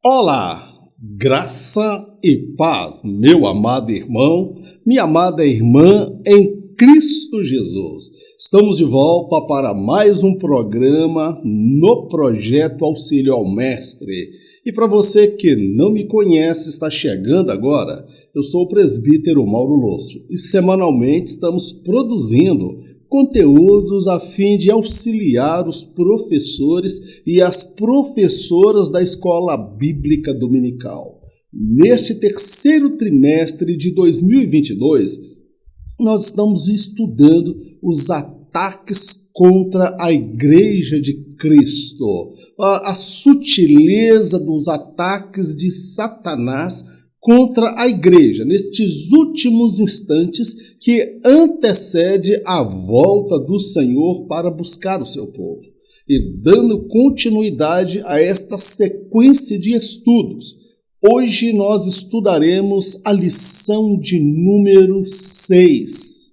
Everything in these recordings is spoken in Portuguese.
Olá, graça e paz, meu amado irmão, minha amada irmã em Cristo Jesus. Estamos de volta para mais um programa no Projeto Auxílio ao Mestre. E para você que não me conhece, está chegando agora, eu sou o presbítero Mauro Lúcio e semanalmente estamos produzindo conteúdos a fim de auxiliar os professores e as professoras da Escola Bíblica Dominical. Neste terceiro trimestre de 2022, nós estamos estudando os ataques contra a Igreja de Cristo, a sutileza dos ataques de Satanás contra a igreja, nestes últimos instantes que antecede a volta do Senhor para buscar o seu povo. E dando continuidade a esta sequência de estudos, hoje nós estudaremos a lição de número 6.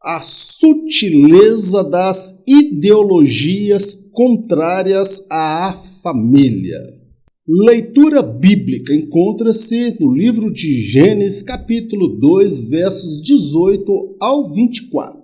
A sutileza das ideologias contrárias à família. Leitura bíblica encontra-se no livro de Gênesis, capítulo 2, versos 18 ao 24.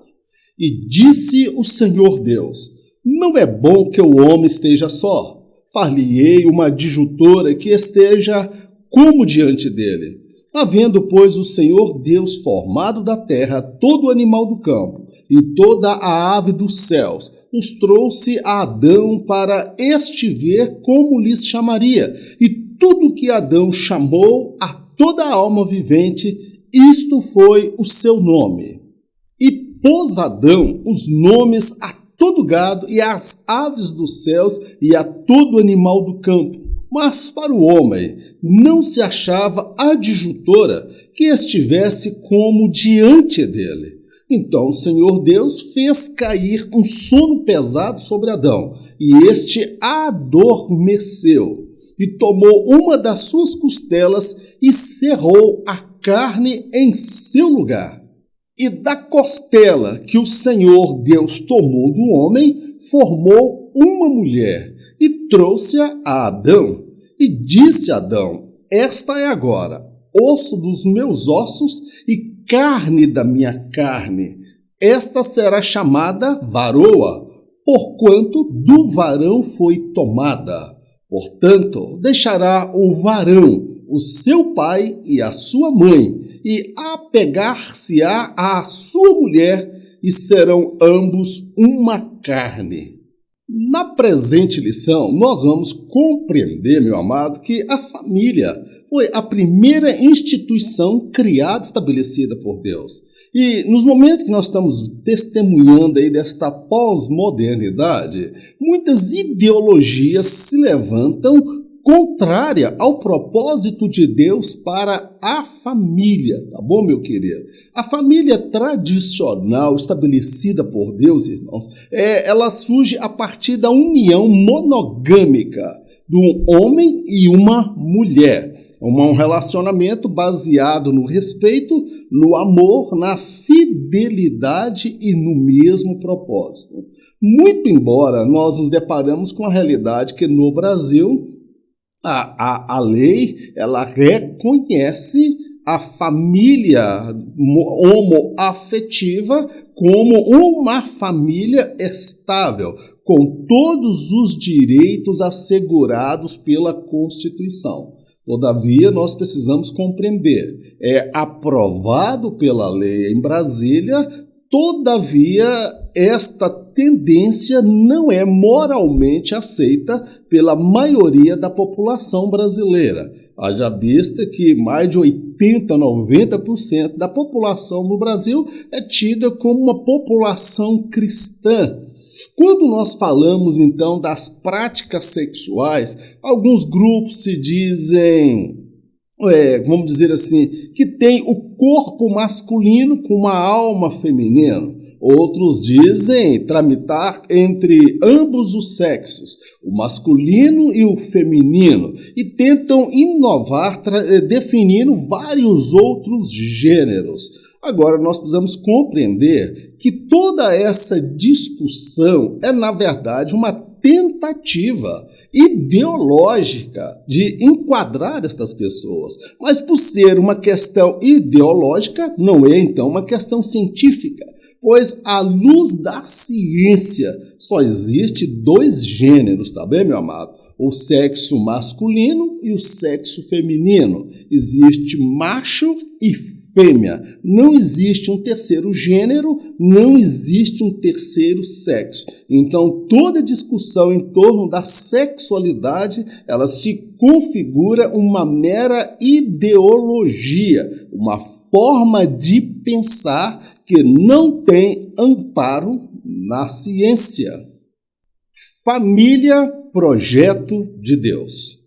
E disse o Senhor Deus: não é bom que o homem esteja só. Far-lhe-ei uma adjutora que esteja como diante dele. Havendo, pois, o Senhor Deus formado da terra todo animal do campo e toda a ave dos céus, os trouxe a Adão para este ver como lhes chamaria. E tudo que Adão chamou a toda a alma vivente, isto foi o seu nome. E pôs Adão os nomes a todo gado e às aves dos céus e a todo animal do campo. Mas para o homem não se achava adjutora que estivesse como diante dele. Então o Senhor Deus fez cair um sono pesado sobre Adão, e este adormeceu, e tomou uma das suas costelas e cerrou a carne em seu lugar. E da costela que o Senhor Deus tomou do homem, formou uma mulher, e trouxe-a a Adão. E disse Adão: esta é agora osso dos meus ossos e carne da minha carne. Esta será chamada varoa, porquanto do varão foi tomada. Portanto, deixará o varão o seu pai e a sua mãe, e apegar-se-á à sua mulher, e serão ambos uma carne. Na presente lição, nós vamos compreender, meu amado, que a família foi a primeira instituição criada e estabelecida por Deus. E nos momentos que nós estamos testemunhando aí desta pós-modernidade, muitas ideologias se levantam contrária ao propósito de Deus para a família, tá bom, meu querido? A família tradicional estabelecida por Deus, irmãos, ela surge a partir da união monogâmica de um homem e uma mulher. Um relacionamento baseado no respeito, no amor, na fidelidade e no mesmo propósito. Muito embora nós nos deparamos com a realidade que no Brasil a lei ela reconhece a família homoafetiva como uma família estável, com todos os direitos assegurados pela Constituição. Todavia, nós precisamos compreender, é aprovado pela lei em Brasília, todavia, esta tendência não é moralmente aceita pela maioria da população brasileira. Haja vista que mais de 80%, 90% da população no Brasil é tida como uma população cristã. Quando nós falamos, então, das práticas sexuais, alguns grupos se dizem, vamos dizer assim, que tem o corpo masculino com uma alma feminina. Outros dizem tramitar entre ambos os sexos, o masculino e o feminino, e tentam inovar definindo vários outros gêneros. Agora, nós precisamos compreender que toda essa discussão é, na verdade, uma tentativa ideológica de enquadrar estas pessoas. Mas por ser uma questão ideológica, não é então uma questão científica, pois à luz da ciência só existe 2 gêneros, tá bem, meu amado? O sexo masculino e o sexo feminino. Existe macho e fêmea. Não existe um terceiro gênero, não existe um terceiro sexo. Então, toda discussão em torno da sexualidade, ela se configura uma mera ideologia, uma forma de pensar que não tem amparo na ciência. Família, projeto de Deus.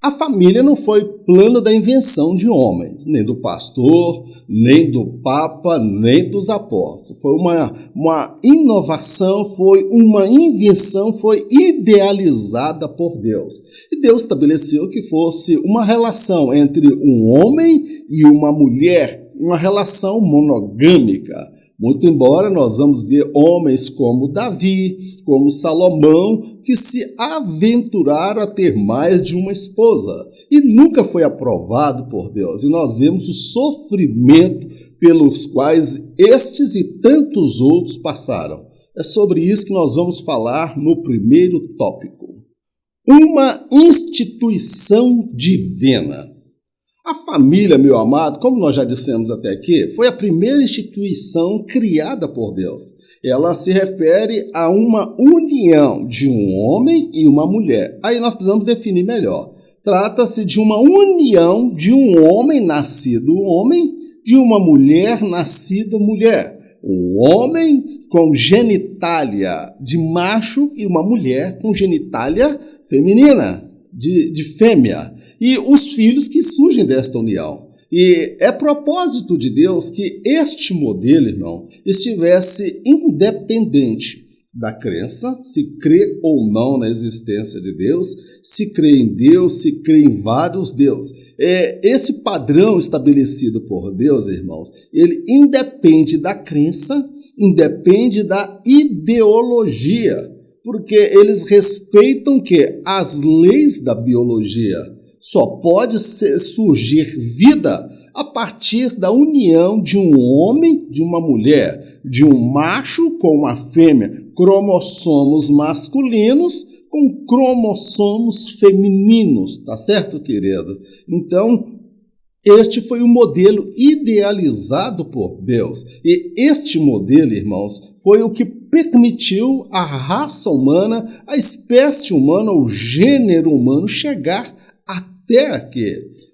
A família não foi plano da invenção de homens, nem do pastor, nem do papa, nem dos apóstolos. Foi uma inovação, foi uma invenção, foi idealizada por Deus. E Deus estabeleceu que fosse uma relação entre um homem e uma mulher, uma relação monogâmica. Muito embora nós vamos ver homens como Davi, como Salomão, que se aventuraram a ter mais de uma esposa e nunca foi aprovado por Deus. E nós vemos o sofrimento pelos quais estes e tantos outros passaram. É sobre isso que nós vamos falar no primeiro tópico. Uma instituição divina. A família, meu amado, como nós já dissemos até aqui, foi a primeira instituição criada por Deus. Ela se refere a uma união de um homem e uma mulher. Aí nós precisamos definir melhor. Trata-se de uma união de um homem nascido homem, de uma mulher nascida mulher. Um homem com genitália de macho e uma mulher com genitália feminina, de fêmea. E os filhos que surgem desta união. E é propósito de Deus que este modelo, irmão, estivesse independente da crença, se crê ou não na existência de Deus, se crê em Deus, se crê em vários deuses. Esse padrão estabelecido por Deus, irmãos, ele independe da crença, independe da ideologia, porque eles respeitam que as leis da biologia. Só pode surgir vida a partir da união de um homem, de uma mulher, de um macho com uma fêmea, cromossomos masculinos com cromossomos femininos, tá certo, querido? Então, este foi o modelo idealizado por Deus. E este modelo, irmãos, foi o que permitiu à raça humana, à espécie humana, o gênero humano chegar até aqui.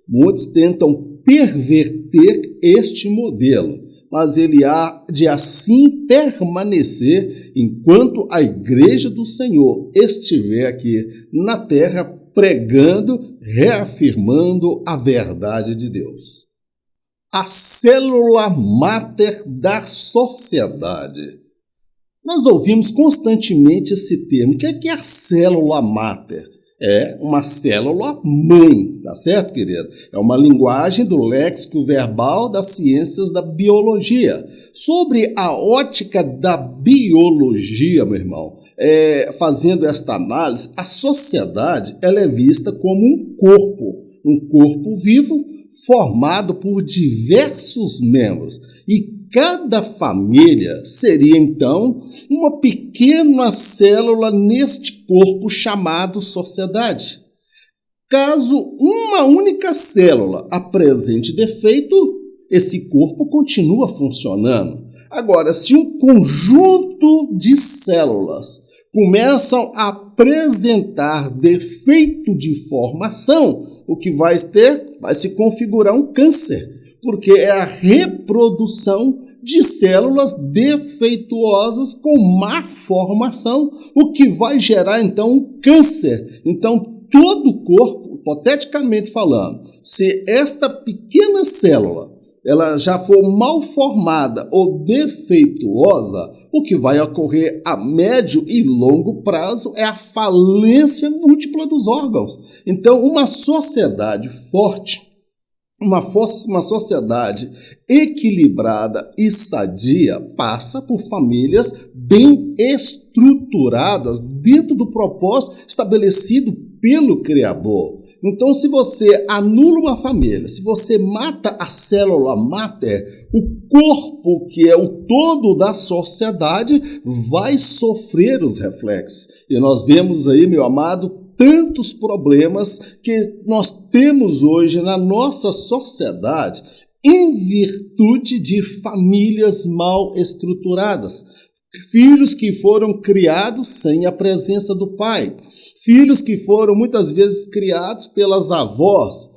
Muitos tentam perverter este modelo, mas ele há de assim permanecer enquanto a Igreja do Senhor estiver aqui na terra pregando, reafirmando a verdade de Deus. A célula máter da sociedade. Nós ouvimos constantemente esse termo. O que é a célula máter? É uma célula mãe, tá certo, querido? É uma linguagem do léxico verbal das ciências da biologia. Sobre a ótica da biologia, meu irmão, fazendo esta análise, a sociedade ela é vista como um corpo vivo formado por diversos membros. E cada família seria, então, uma pequena célula neste corpo chamado sociedade. Caso uma única célula apresente defeito, esse corpo continua funcionando. Agora, se um conjunto de células começam a apresentar defeito de formação, o que vai ter? Vai se configurar um câncer, porque é a reprodução de células defeituosas com má formação, o que vai gerar, então, um câncer. Então, todo o corpo, hipoteticamente falando, se esta pequena célula ela já for mal formada ou defeituosa, o que vai ocorrer a médio e longo prazo é a falência múltipla dos órgãos. Então, uma sociedade forte, Uma sociedade equilibrada e sadia passa por famílias bem estruturadas dentro do propósito estabelecido pelo Criador. Então, se você anula uma família, se você mata a célula máter, o corpo, que é o todo da sociedade, vai sofrer os reflexos. E nós vemos aí, meu amado, tantos problemas que nós temos hoje na nossa sociedade em virtude de famílias mal estruturadas. Filhos que foram criados sem a presença do pai. Filhos que foram muitas vezes criados pelas avós.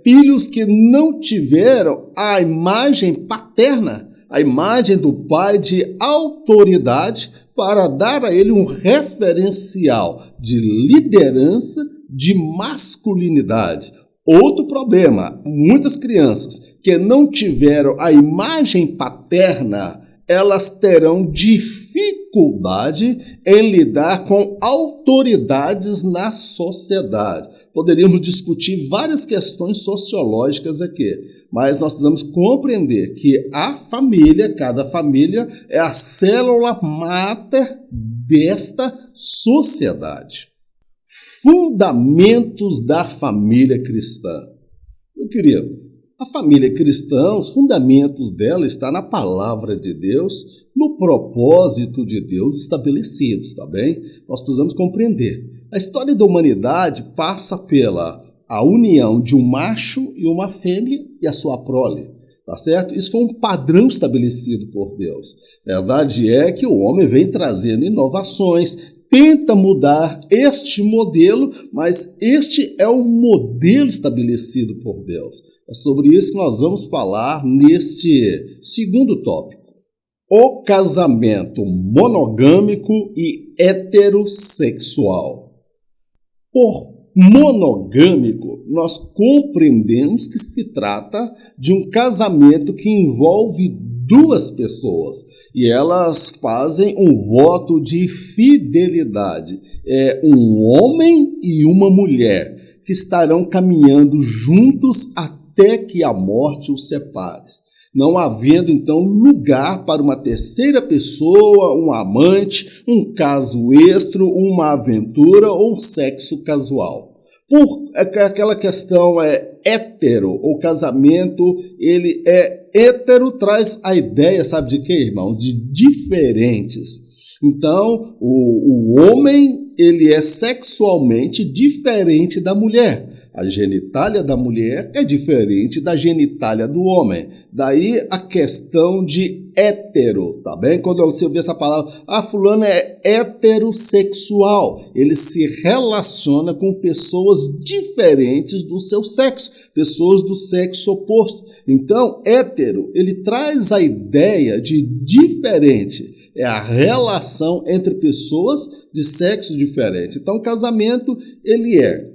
Filhos que não tiveram a imagem paterna, a imagem do pai de autoridade, para dar a ele um referencial de liderança, de masculinidade. Outro problema, muitas crianças que não tiveram a imagem paterna, elas terão dificuldade em lidar com autoridades na sociedade. Poderíamos discutir várias questões sociológicas aqui, mas nós precisamos compreender que a família, cada família, é a célula máter desta sociedade. Fundamentos da família cristã. Meu querido, a família cristã, os fundamentos dela estão na palavra de Deus, no propósito de Deus estabelecidos, tá bem? Nós precisamos compreender. A história da humanidade passa pela a união de um macho e uma fêmea e a sua prole, tá certo? Isso foi um padrão estabelecido por Deus. A verdade é que o homem vem trazendo inovações, tenta mudar este modelo, mas este é o modelo estabelecido por Deus. É sobre isso que nós vamos falar neste segundo tópico. O casamento monogâmico e heterossexual. Por monogâmico, nós compreendemos que se trata de um casamento que envolve duas pessoas e elas fazem um voto de fidelidade. É um homem e uma mulher que estarão caminhando juntos até que a morte os separe. Não havendo, então, lugar para uma terceira pessoa, um amante, um caso extra, uma aventura ou um sexo casual. Por aquela questão hétero, o casamento, ele é hétero, traz a ideia, sabe de quê, irmãos? De diferentes. Então, o homem, ele é sexualmente diferente da mulher. A genitália da mulher é diferente da genitália do homem. Daí a questão de hétero, tá bem? Quando você vê essa palavra, fulano é heterossexual. Ele se relaciona com pessoas diferentes do seu sexo, pessoas do sexo oposto. Então, hétero, ele traz a ideia de diferente. É a relação entre pessoas de sexo diferente. Então, o casamento, ele é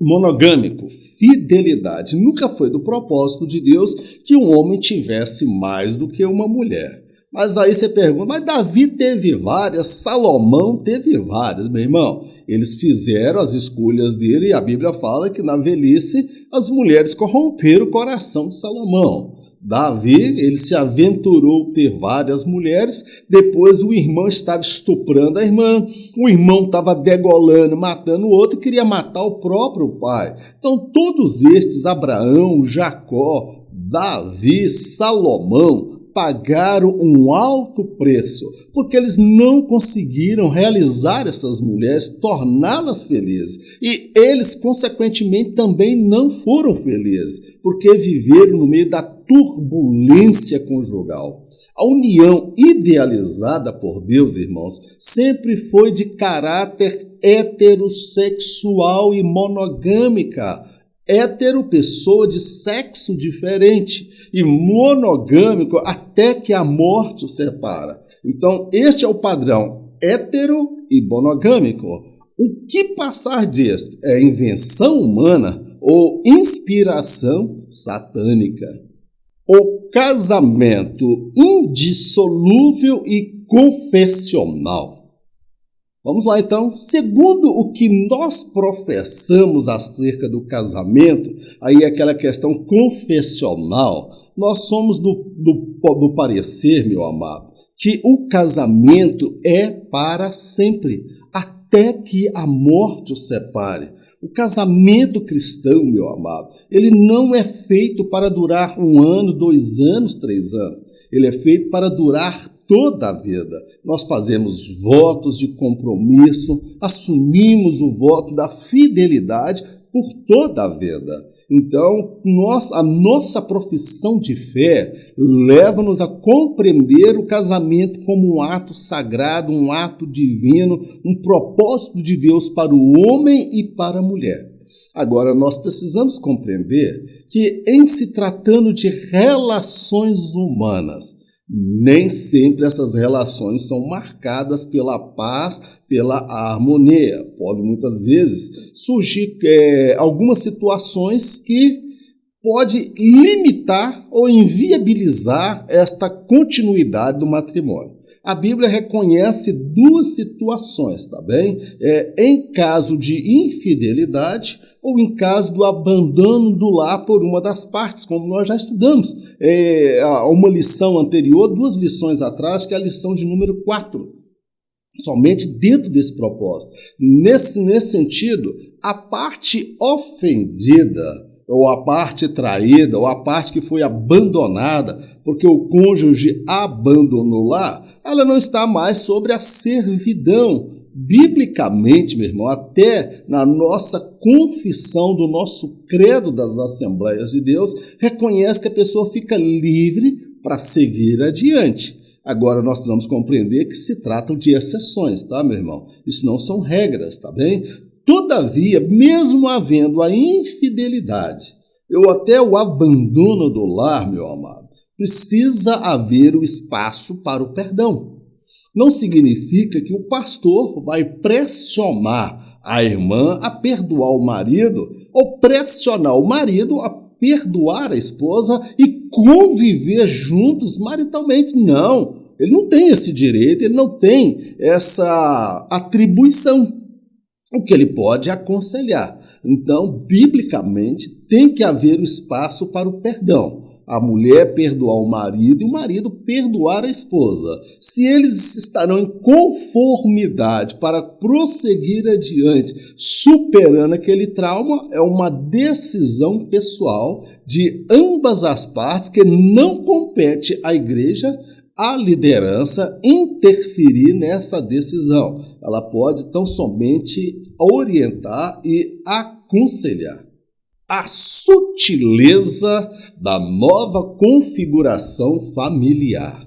monogâmico, fidelidade. Nunca foi do propósito de Deus que um homem tivesse mais do que uma mulher. Mas aí você pergunta, mas Davi teve várias, Salomão teve várias, meu irmão. Eles fizeram as escolhas dele e a Bíblia fala que na velhice as mulheres corromperam o coração de Salomão. Davi, ele se aventurou ter várias mulheres, depois o irmão estava estuprando a irmã, o irmão estava degolando, matando o outro e queria matar o próprio pai. Então todos estes, Abraão, Jacó, Davi, Salomão, pagaram um alto preço, porque eles não conseguiram realizar essas mulheres, torná-las felizes. E eles, consequentemente, também não foram felizes, porque viveram no meio da turbulência conjugal. A união idealizada por Deus, irmãos, sempre foi de caráter heterossexual e monogâmica. Hétero, pessoa de sexo diferente, e monogâmico até que a morte o separa. Então, este é o padrão hétero e monogâmico. O que passar disto é invenção humana ou inspiração satânica? O casamento indissolúvel e confessional. Vamos lá então. Segundo o que nós professamos acerca do casamento, aí é aquela questão confessional, nós somos do parecer, meu amado, que o casamento é para sempre, até que a morte o separe. O casamento cristão, meu amado, ele não é feito para durar 1 ano, 2 anos, 3 anos. Ele é feito para durar toda a vida. Nós fazemos votos de compromisso, assumimos o voto da fidelidade por toda a vida. Então, a nossa profissão de fé leva-nos a compreender o casamento como um ato sagrado, um ato divino, um propósito de Deus para o homem e para a mulher. Agora, nós precisamos compreender que, em se tratando de relações humanas, nem sempre essas relações são marcadas pela paz, pela harmonia. Pode muitas vezes surgir algumas situações que pode limitar ou inviabilizar esta continuidade do matrimônio. A Bíblia reconhece 2 situações, tá bem? Em caso de infidelidade ou em caso do abandono do lar por uma das partes, como nós já estudamos. Uma lição anterior, 2 lições atrás, que é a lição de número 4. Somente dentro desse propósito. Nesse sentido, a parte ofendida, ou a parte traída, ou a parte que foi abandonada, porque o cônjuge abandonou lá, ela não está mais sobre a servidão. Biblicamente, meu irmão, até na nossa confissão do nosso credo das Assembleias de Deus, reconhece que a pessoa fica livre para seguir adiante. Agora, nós precisamos compreender que se tratam de exceções, tá, meu irmão? Isso não são regras, tá bem? Todavia, mesmo havendo a infidelidade, ou até o abandono do lar, meu amado, precisa haver o espaço para o perdão. Não significa que o pastor vai pressionar a irmã a perdoar o marido ou pressionar o marido a perdoar a esposa e conviver juntos maritalmente. Não, ele não tem esse direito, ele não tem essa atribuição. O que ele pode é aconselhar. Então, biblicamente, tem que haver o espaço para o perdão. A mulher perdoar o marido e o marido perdoar a esposa. Se eles estarão em conformidade para prosseguir adiante, superando aquele trauma, é uma decisão pessoal de ambas as partes que não compete à igreja, à liderança, interferir nessa decisão. Ela pode tão somente orientar e aconselhar. A sutileza da nova configuração familiar.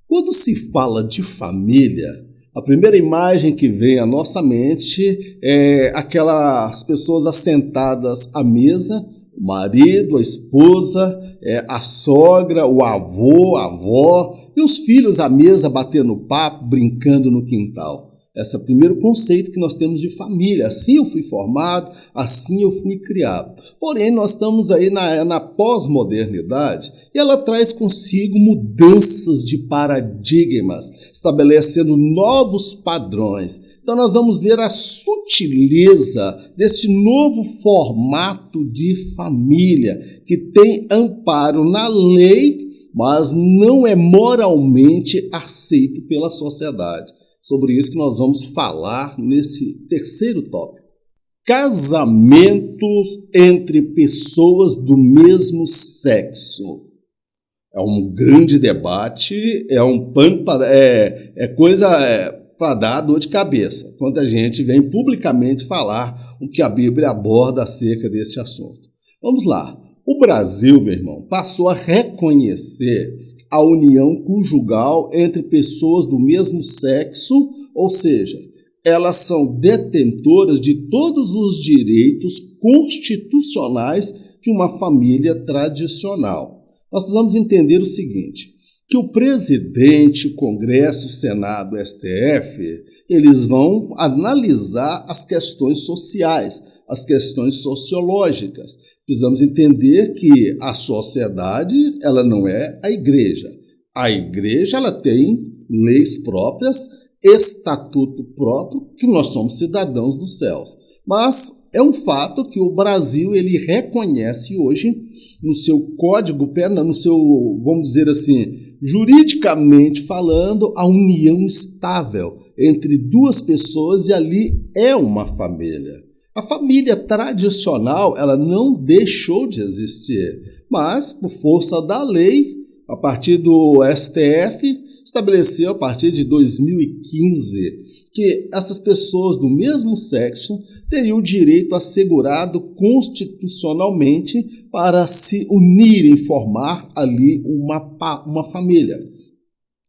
Quando se fala de família, a primeira imagem que vem à nossa mente é aquelas pessoas assentadas à mesa, o marido, a esposa, a sogra, o avô, a avó e os filhos à mesa batendo papo, brincando no quintal. Esse é o primeiro conceito que nós temos de família. Assim eu fui formado, assim eu fui criado. Porém, nós estamos aí na pós-modernidade e ela traz consigo mudanças de paradigmas, estabelecendo novos padrões. Então, nós vamos ver a sutileza deste novo formato de família que tem amparo na lei, mas não é moralmente aceito pela sociedade. Sobre isso que nós vamos falar nesse terceiro tópico. Casamentos entre pessoas do mesmo sexo. É um grande debate, coisa para dar dor de cabeça, quando a gente vem publicamente falar o que a Bíblia aborda acerca deste assunto. Vamos lá. O Brasil, meu irmão, passou a reconhecer a união conjugal entre pessoas do mesmo sexo, ou seja, elas são detentoras de todos os direitos constitucionais de uma família tradicional. Nós precisamos entender o seguinte, que o presidente, o Congresso, o Senado, o STF, eles vão analisar as questões sociais, as questões sociológicas. Precisamos entender que a sociedade, ela não é a igreja. A igreja, ela tem leis próprias, estatuto próprio, que nós somos cidadãos dos céus. Mas é um fato que o Brasil ele reconhece hoje no seu código penal, no seu, vamos dizer assim, juridicamente falando, a união estável entre duas pessoas e ali é uma família. A família tradicional, ela não deixou de existir, mas por força da lei, a partir do STF, estabeleceu a partir de 2015 que essas pessoas do mesmo sexo teriam o direito assegurado constitucionalmente para se unirem, formar ali uma família.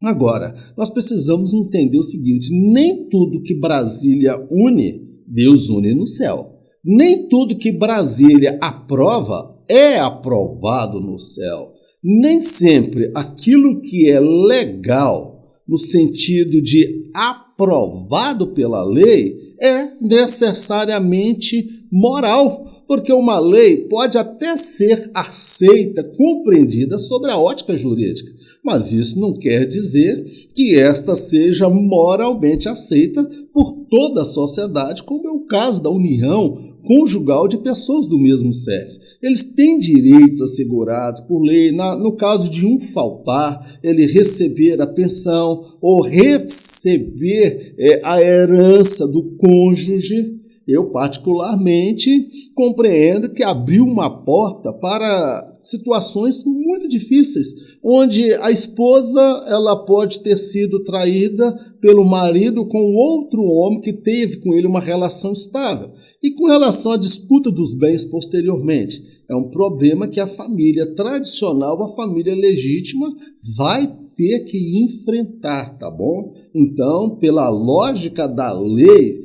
Agora, nós precisamos entender o seguinte, nem tudo que Brasília une, Deus une no céu. Nem tudo que Brasília aprova é aprovado no céu. Nem sempre aquilo que é legal, no sentido de aprovado pela lei, é necessariamente moral, porque uma lei pode até ser aceita, compreendida sobre a ótica jurídica, mas isso não quer dizer que esta seja moralmente aceita por toda a sociedade, como é o caso da união conjugal de pessoas do mesmo sexo. Eles têm direitos assegurados por lei, no caso de um faltar, ele receber a pensão ou receber a herança do cônjuge. Eu, particularmente, compreendo que abriu uma porta para situações muito difíceis, onde a esposa ela pode ter sido traída pelo marido com outro homem que teve com ele uma relação estável. E com relação à disputa dos bens posteriormente, é um problema que a família tradicional, a família legítima, vai ter que enfrentar, tá bom? Então, pela lógica da lei,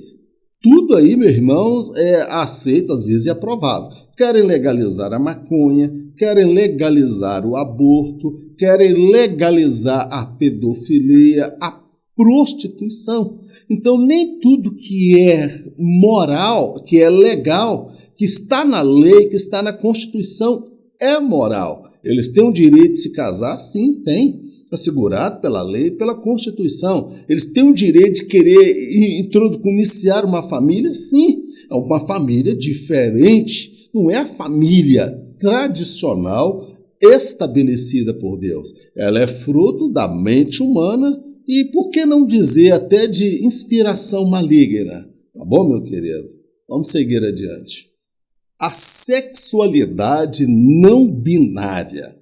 tudo aí, meus irmãos, é aceito às vezes e aprovado. Querem legalizar a maconha, querem legalizar o aborto, querem legalizar a pedofilia, a prostituição. Então, nem tudo que é moral, que é legal, que está na lei, que está na Constituição, é moral. Eles têm o direito de se casar? Sim, tem. Assegurado pela lei, pela Constituição. Eles têm o direito de querer iniciar uma família? Sim. É uma família diferente. Não é a família tradicional estabelecida por Deus. Ela é fruto da mente humana e, por que não dizer, até de inspiração maligna. Tá bom, meu querido? Vamos seguir adiante. A sexualidade não binária.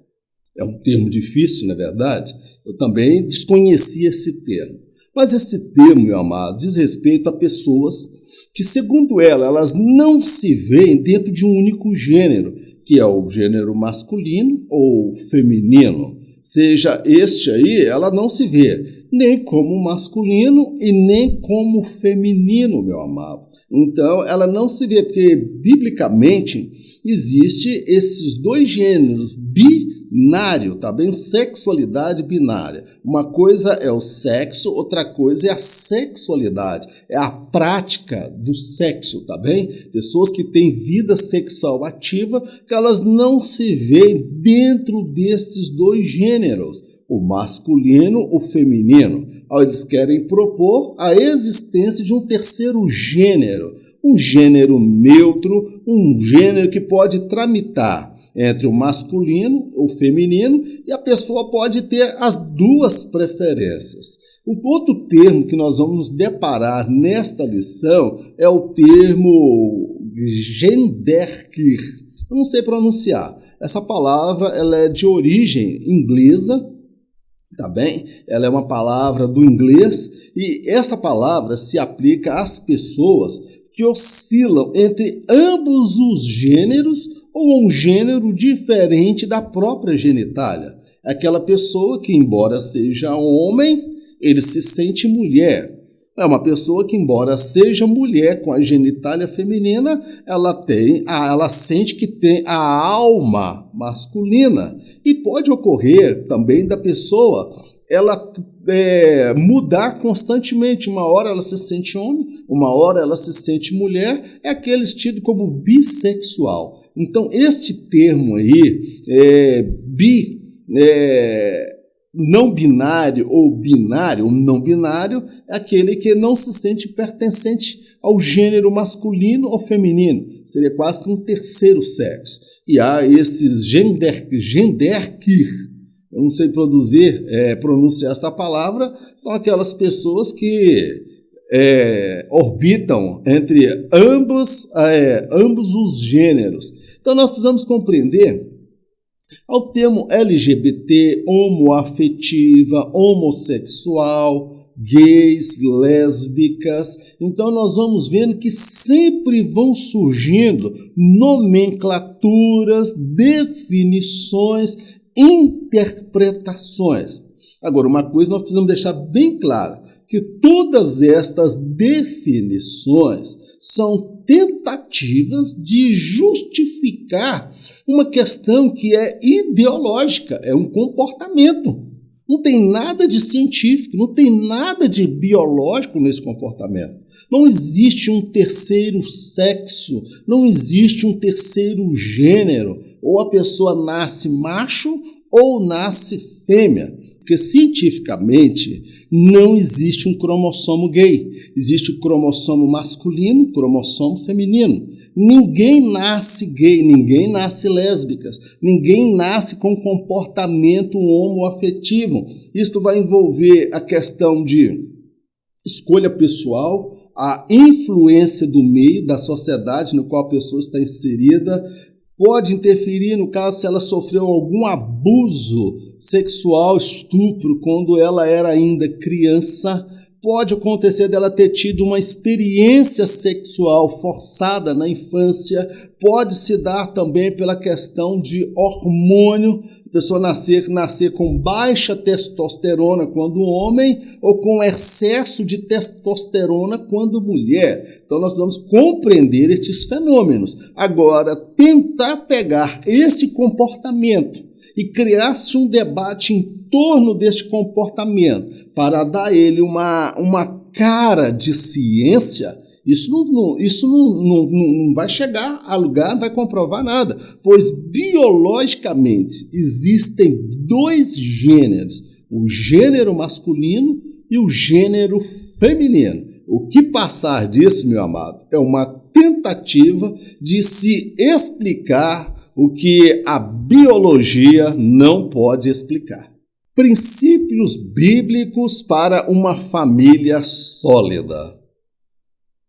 É um termo difícil, não é verdade? Eu também desconhecia esse termo. Mas esse termo, meu amado, diz respeito a pessoas que, segundo ela, elas não se veem dentro de um único gênero, que é o gênero masculino ou feminino. Seja este aí, ela não se vê nem como masculino e nem como feminino, meu amado. Então, ela não se vê, porque, biblicamente, existe esses dois gêneros, binário, tá bem? Sexualidade binária. Uma coisa é o sexo, outra coisa é a sexualidade. É a prática do sexo, tá bem? Pessoas que têm vida sexual ativa, que elas não se veem dentro destes dois gêneros, o masculino, o feminino. Eles querem propor a existência de um terceiro gênero, um gênero neutro, um gênero que pode tramitar entre o masculino, o feminino, e a pessoa pode ter as duas preferências. O outro termo que nós vamos nos deparar nesta lição é o termo genderqueer. Eu não sei pronunciar. Essa palavra ela é de origem inglesa, tá bem? Ela é uma palavra do inglês e essa palavra se aplica às pessoas que oscilam entre ambos os gêneros ou um gênero diferente da própria genitália. Aquela pessoa que, embora seja homem, ele se sente mulher. É uma pessoa que, embora seja mulher com a genitália feminina, ela sente que tem a alma masculina. E pode ocorrer também da pessoa ela mudar constantemente. Uma hora ela se sente homem, uma hora ela se sente mulher. É aquele tido como bissexual. Então, este termo aí, não binário ou binário, o não binário é aquele que não se sente pertencente ao gênero masculino ou feminino. Seria quase que um terceiro sexo. E há esses genderqueer, eu não sei pronunciar esta palavra, são aquelas pessoas que orbitam entre ambos os gêneros. Então nós precisamos compreender ao termo LGBT, homoafetiva, homossexual, gays, lésbicas. Então nós vamos vendo que sempre vão surgindo nomenclaturas, definições, interpretações. Agora, uma coisa nós precisamos deixar bem claro, que todas estas definições são tentativas de justificar uma questão que é ideológica, é um comportamento. Não tem nada de científico, não tem nada de biológico nesse comportamento. Não existe um terceiro sexo, não existe um terceiro gênero. Ou a pessoa nasce macho ou nasce fêmea. Porque cientificamente não existe um cromossomo gay. Existe o cromossomo masculino, cromossomo feminino. Ninguém nasce gay, ninguém nasce lésbicas, ninguém nasce com comportamento homoafetivo. Isto vai envolver a questão de escolha pessoal, a influência do meio, da sociedade no qual a pessoa está inserida, pode interferir no caso se ela sofreu algum abuso sexual, estupro, quando ela era ainda criança. Pode acontecer dela ter tido uma experiência sexual forçada na infância, pode se dar também pela questão de hormônio, a pessoa nascer com baixa testosterona quando homem ou com excesso de testosterona quando mulher. Então nós precisamos compreender estes fenômenos. Agora, tentar pegar esse comportamento e criar-se um debate em torno deste comportamento para dar a ele uma cara de ciência, isso não vai chegar a lugar, não vai comprovar nada, pois biologicamente existem dois gêneros, o gênero masculino e o gênero feminino. O que passar disso, meu amado, é uma tentativa de se explicar o que a biologia não pode explicar. Princípios bíblicos para uma família sólida.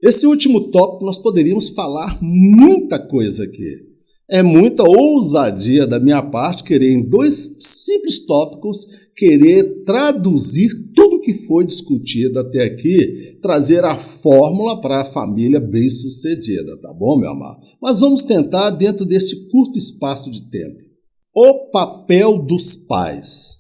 Esse último tópico nós poderíamos falar muita coisa aqui. É muita ousadia da minha parte querer em 2 simples tópicos querer traduzir tudo que foi discutido até aqui, trazer a fórmula para a família bem-sucedida, tá bom, meu amado? Mas vamos tentar dentro desse curto espaço de tempo. O papel dos pais.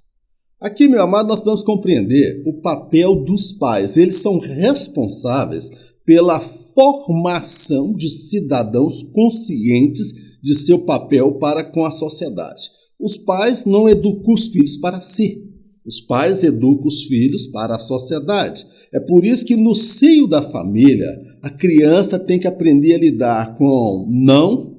Aqui, meu amado, nós podemos compreender o papel dos pais. Eles são responsáveis pela formação de cidadãos conscientes de seu papel para com a sociedade. Os pais não educam os filhos para si. Os pais educam os filhos para a sociedade. É por isso que no seio da família, a criança tem que aprender a lidar com não,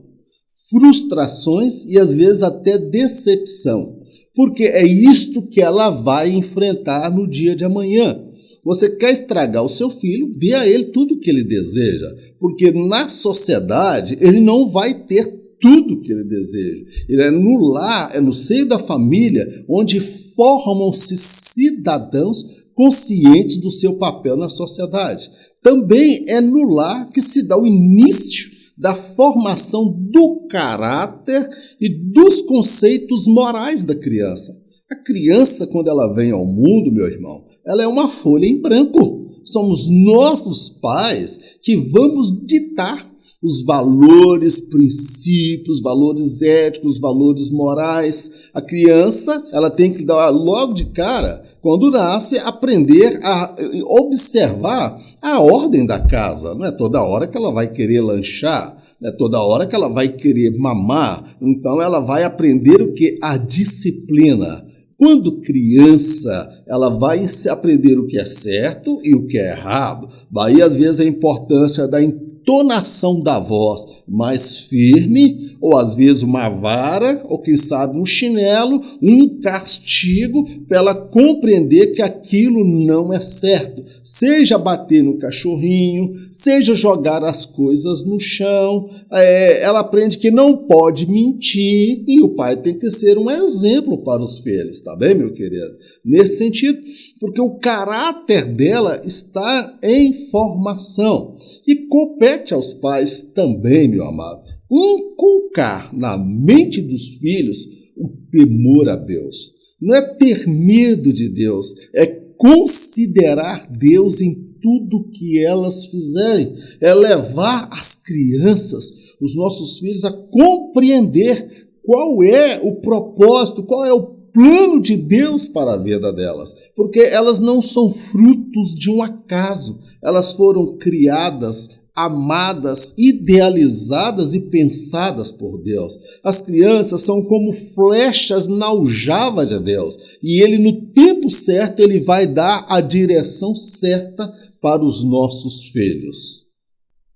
frustrações e às vezes até decepção. Porque é isto que ela vai enfrentar no dia de amanhã. Você quer estragar o seu filho, dê a ele tudo o que ele deseja. Porque na sociedade ele não vai ter tudo o que ele deseja. Ele é no lar, é no seio da família, onde formam-se cidadãos conscientes do seu papel na sociedade. Também é no lar que se dá o início da formação do caráter e dos conceitos morais da criança. A criança, quando ela vem ao mundo, meu irmão, ela é uma folha em branco. Somos nossos pais que vamos ditar os valores, princípios, valores éticos, valores morais. A criança, ela tem que dar logo de cara, quando nasce, aprender a observar a ordem da casa. Não é toda hora que ela vai querer lanchar, não é toda hora que ela vai querer mamar. Então ela vai aprender o que? A disciplina. Quando criança, ela vai aprender o que é certo e o que é errado. Daí, às vezes, a importância da entonação da voz mais firme, ou às vezes uma vara, ou quem sabe um chinelo, um castigo, para ela compreender que aquilo não é certo. Seja bater no cachorrinho, seja jogar as coisas no chão, ela aprende que não pode mentir, e o pai tem que ser um exemplo para os filhos, tá bem, meu querido? Nesse sentido, porque o caráter dela está em formação. E compete aos pais também, meu amado, inculcar na mente dos filhos o temor a Deus. Não é ter medo de Deus, é considerar Deus em tudo que elas fizerem. É levar as crianças, os nossos filhos, a compreender qual é o propósito, qual é o plano de Deus para a vida delas, porque elas não são frutos de um acaso, elas foram criadas, amadas, idealizadas e pensadas por Deus. As crianças são como flechas na aljava de Deus, e Ele, no tempo certo, Ele vai dar a direção certa para os nossos filhos.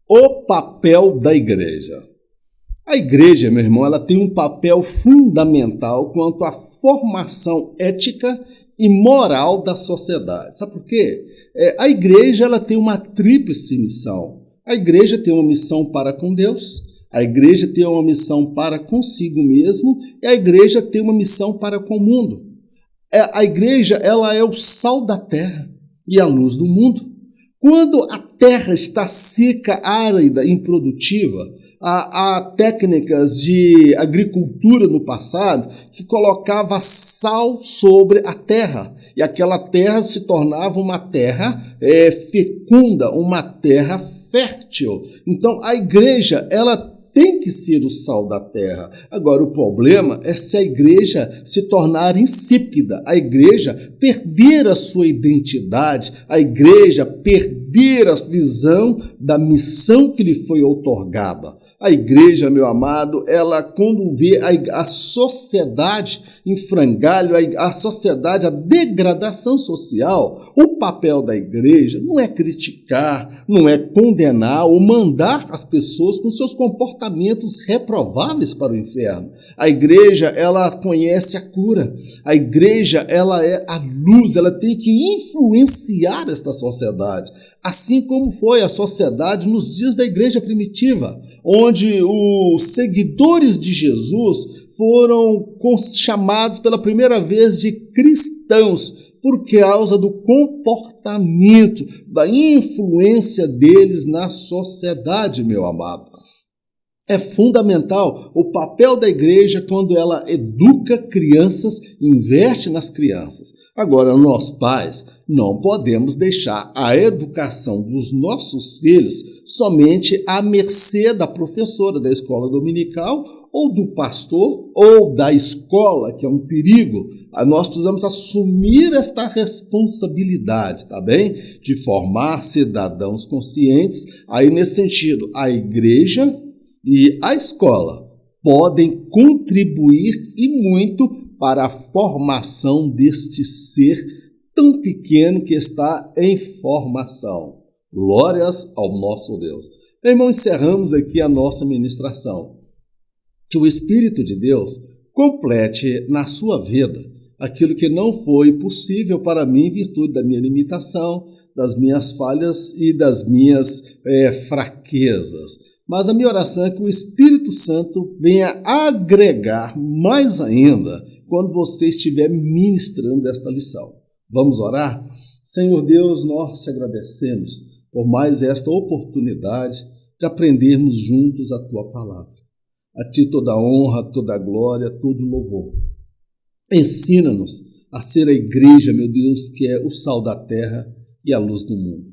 O papel da igreja. A igreja, meu irmão, ela tem um papel fundamental quanto à formação ética e moral da sociedade. Sabe por quê? A igreja ela tem uma tríplice missão. A igreja tem uma missão para com Deus, a igreja tem uma missão para consigo mesmo e a igreja tem uma missão para com o mundo. A igreja ela é o sal da terra e a luz do mundo. Quando a terra está seca, árida, improdutiva, há técnicas de agricultura no passado que colocava sal sobre a terra e aquela terra se tornava uma terra fecunda, uma terra fértil. Então a igreja ela tem que ser o sal da terra. Agora, o problema é se a igreja se tornar insípida, a igreja perder a sua identidade, a igreja perder a visão da missão que lhe foi outorgada. A igreja, meu amado, ela quando vê a sociedade em frangalho, a sociedade, a degradação social, o papel da igreja não é criticar, não é condenar ou mandar as pessoas com seus comportamentos reprováveis para o inferno. A igreja, ela conhece a cura. A igreja, ela é a luz, ela tem que influenciar esta sociedade. Assim como foi a sociedade nos dias da igreja primitiva, onde os seguidores de Jesus foram chamados pela primeira vez de cristãos por causa do comportamento, da influência deles na sociedade, meu amado. É fundamental o papel da igreja quando ela educa crianças, investe nas crianças. Agora, nós pais não podemos deixar a educação dos nossos filhos somente à mercê da professora da escola dominical ou do pastor ou da escola, que é um perigo. Nós precisamos assumir esta responsabilidade, tá bem? De formar cidadãos conscientes. Aí, nesse sentido, a igreja e a escola podem contribuir e muito para a formação deste ser tão pequeno que está em formação. Glórias ao nosso Deus. Meu irmão, encerramos aqui a nossa ministração. Que o Espírito de Deus complete na sua vida aquilo que não foi possível para mim em virtude da minha limitação, das minhas falhas e das minhas fraquezas. Mas a minha oração é que o Espírito Santo venha agregar mais ainda quando você estiver ministrando esta lição. Vamos orar? Senhor Deus, nós te agradecemos por mais esta oportunidade de aprendermos juntos a Tua palavra. A Ti toda honra, toda glória, todo louvor. Ensina-nos a ser a igreja, meu Deus, que é o sal da terra e a luz do mundo.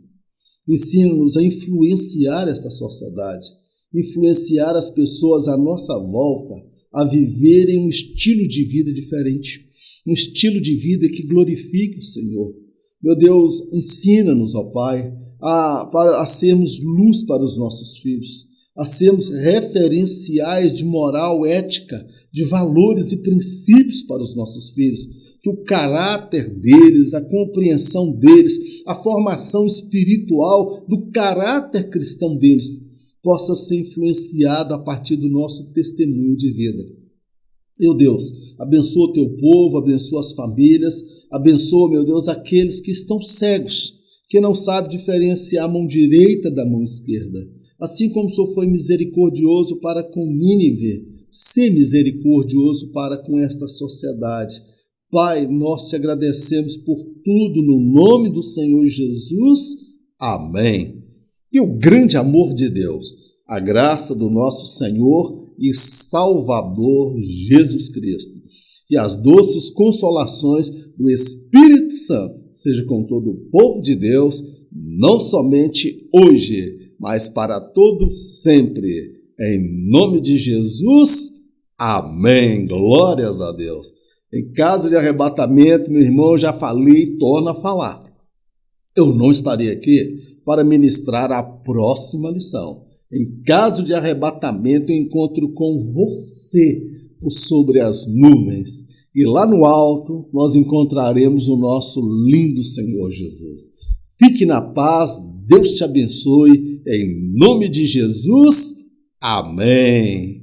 Ensina-nos a influenciar esta sociedade, influenciar as pessoas à nossa volta a viverem um estilo de vida diferente, um estilo de vida que glorifique o Senhor. Meu Deus, ensina-nos, ó Pai, a sermos luz para os nossos filhos, a sermos referenciais de moral, ética, de valores e princípios para os nossos filhos, que o caráter deles, a compreensão deles, a formação espiritual do caráter cristão deles possa ser influenciado a partir do nosso testemunho de vida. Meu Deus, abençoa o teu povo, abençoa as famílias, abençoa, meu Deus, aqueles que estão cegos, que não sabem diferenciar a mão direita da mão esquerda. Assim como o Senhor foi misericordioso para com Nínive, ser misericordioso para com esta sociedade. Pai, nós te agradecemos por tudo no nome do Senhor Jesus. Amém. E o grande amor de Deus, a graça do nosso Senhor e Salvador Jesus Cristo e as doces consolações do Espírito Santo seja com todo o povo de Deus, não somente hoje, mas para todo sempre. Em nome de Jesus, amém. Glórias a Deus. Em caso de arrebatamento, meu irmão, eu já falei e torno a falar. Eu não estarei aqui para ministrar a próxima lição. Em caso de arrebatamento, eu encontro com você por sobre as nuvens. E lá no alto, nós encontraremos o nosso lindo Senhor Jesus. Fique na paz, Deus te abençoe. Em nome de Jesus, amém.